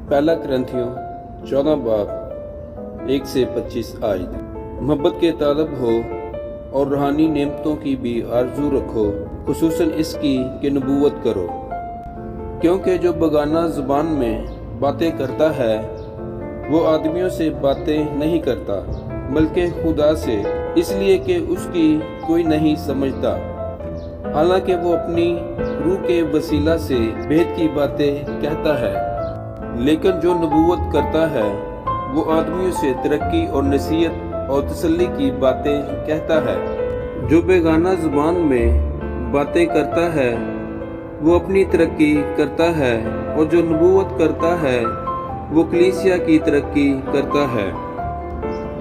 पहला करंथियों 14 बाब 1 से 25 आयत। मोहब्बत के तालब हो और रूहानी नेमतों की भी आरजू रखो, खुसूसन इसकी कि नबूवत करो, क्योंकि जो बगाना ज़ुबान में बातें करता है वो आदमियों से बातें नहीं करता बल्कि खुदा से, इसलिए कि उसकी कोई नहीं समझता, हालांकि वो अपनी रूह के वसीला से भेद की बातें कहता है। लेकिन जो नबूवत करता है वो आदमियों से तरक्की और नसीहत और तसल्ली की बातें कहता है। जो बेगाना ज़ुबान में बातें करता है वो अपनी तरक्की करता है, और जो नबूवत करता है वो कलीसिया की तरक्की करता है।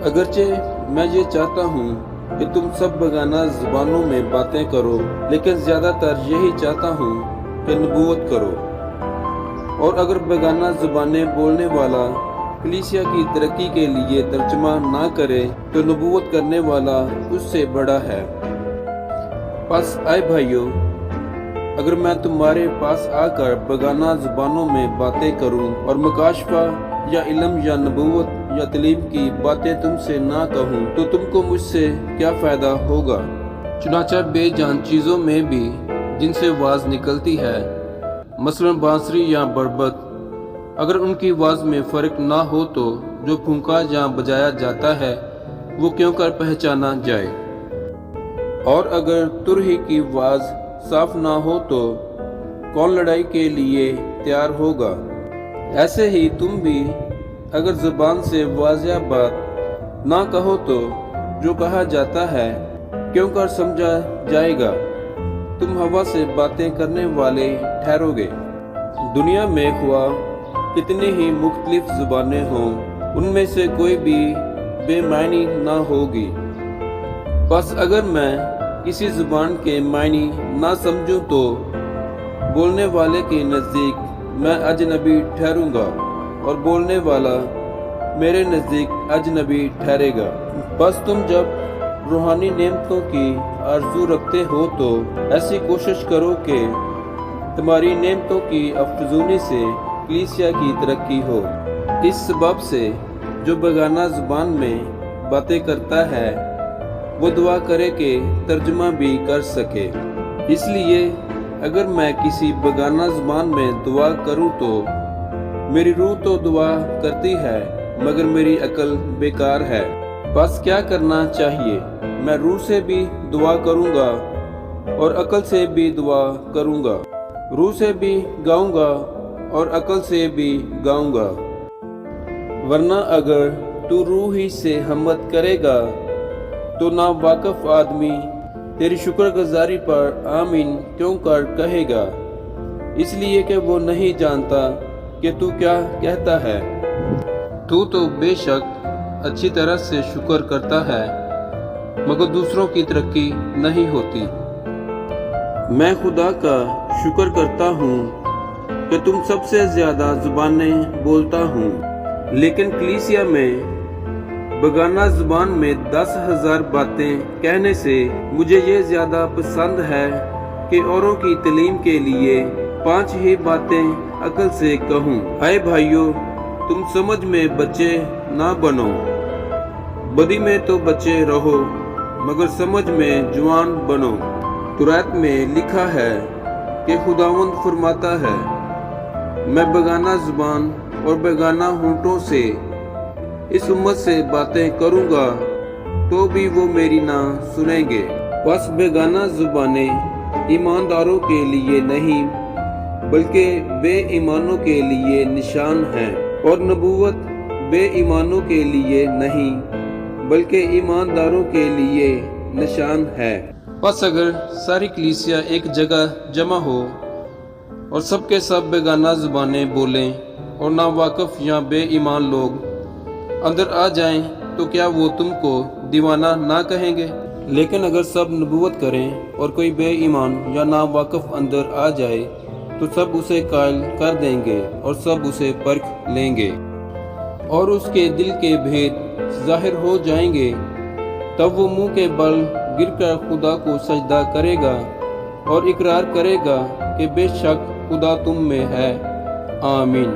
अगरचे मैं ये चाहता हूँ कि तुम सब बेगाना ज़ुबानों में बातें करो, लेकिन ज़्यादातर यही चाहता हूँ कि नबूवत करो। और अगर बेगाना ज़ुबानें बोलने वाला कलीसिया की तरक्की के लिए तर्जमा ना करे तो नबूवत करने वाला उससे बड़ा है। बस आए भाइयों, अगर मैं तुम्हारे पास आकर बेगाना ज़ुबानों में बातें करूं और मुकाशफा या इल्म या नबूवत या तलीम की बातें तुमसे ना कहूं तो तुमको मुझसे क्या फ़ायदा होगा। चुनाचा बेजान चीज़ों में भी जिनसे आवाज़ निकलती है, मसलन बांसुरी या बरबत, अगर उनकी आवाज़ में फ़र्क ना हो तो जो फूंका या बजाया जाता है वो क्यों कर पहचाना जाए। और अगर तुरही की आवाज़ साफ ना हो तो कौन लड़ाई के लिए तैयार होगा। ऐसे ही तुम भी अगर ज़ुबान से वाज़िया बात ना कहो तो जो कहा जाता है क्यों कर समझा जाएगा। तुम हवा से बातें करने वाले ठहरोगे। दुनिया में हुआ कितनी ही मुख्तलिफ ज़ुबानें हों, उनमें से कोई भी बेमानी ना होगी। बस अगर मैं किसी ज़ुबान के मायने ना समझूं तो बोलने वाले के नज़दीक मैं अजनबी ठहरूंगा और बोलने वाला मेरे नज़दीक अजनबी ठहरेगा। बस तुम जब रूहानी नेमतों की आरजू रखते हो तो ऐसी कोशिश करो कि तुम्हारी नेमतों की अफजूनी से कलीसिया की तरक्की हो। इस सबब से जो बेगाना ज़ुबान में बातें करता है वो दुआ करे कि तर्जुमा भी कर सके। इसलिए अगर मैं किसी बेगाना ज़ुबान में दुआ करूं तो मेरी रूह तो दुआ करती है मगर मेरी अकल बेकार है। बस क्या करना चाहिए? मैं रूह से भी दुआ करूंगा और अकल से भी दुआ करूंगा, रूह से भी गाऊंगा और अकल से भी गाऊंगा। वरना अगर तू रूह ही से हमद करेगा तो ना वाकिफ आदमी तेरी शुक्रगुजारी पर आमीन क्यों कर कहेगा, इसलिए कि वो नहीं जानता कि तू क्या कहता है। तू तो बेशक अच्छी तरह से शुक्र करता है मगर दूसरों की तरक्की नहीं होती। मैं खुदा का शुक्र करता हूँ कि तुम सबसे ज़्यादा ज़ुबानें बोलता हूँ, लेकिन कलीसिया में बेगाना ज़ुबान में 10,000 बातें कहने से मुझे ये ज़्यादा पसंद है कि औरों की तलीम के लिए 5 ही बातें अकल से कहूँ। हाय भाइयों, तुम समझ में बच्चे ना बनो, बदी में तो बच्चे रहो मगर समझ में जवान बनो। तुरैत में लिखा है कि खुदावंद फरमाता है, मैं बेगाना ज़ुबान और बेगाना होंठों से इस उम्मत से बातें करूंगा तो भी वो मेरी ना सुनेंगे। बस बेगाना ज़ुबानें ईमानदारों के लिए नहीं बल्कि बेईमानों के लिए निशान हैं, और नबूवत बेईमानों के लिए नहीं बल्कि ईमानदारों के लिए निशान है। बस अगर सारी कलीसिया एक जगह जमा हो और सबके सब बेगाना ज़ुबानें बोलें और ना वाकिफ या बेईमान लोग अंदर आ जाएं तो क्या वो तुमको दीवाना ना कहेंगे? लेकिन अगर सब नबूवत करें और कोई बेईमान या ना वाकिफ अंदर आ जाए तो सब उसे कायल कर देंगे और सब उसे परख लेंगे और उसके दिल के भेद जाहिर हो जाएंगे। तब वो मुंह के बल गिरकर खुदा को सजदा करेगा और इकरार करेगा कि बेशक खुदा तुम में है। आमीन।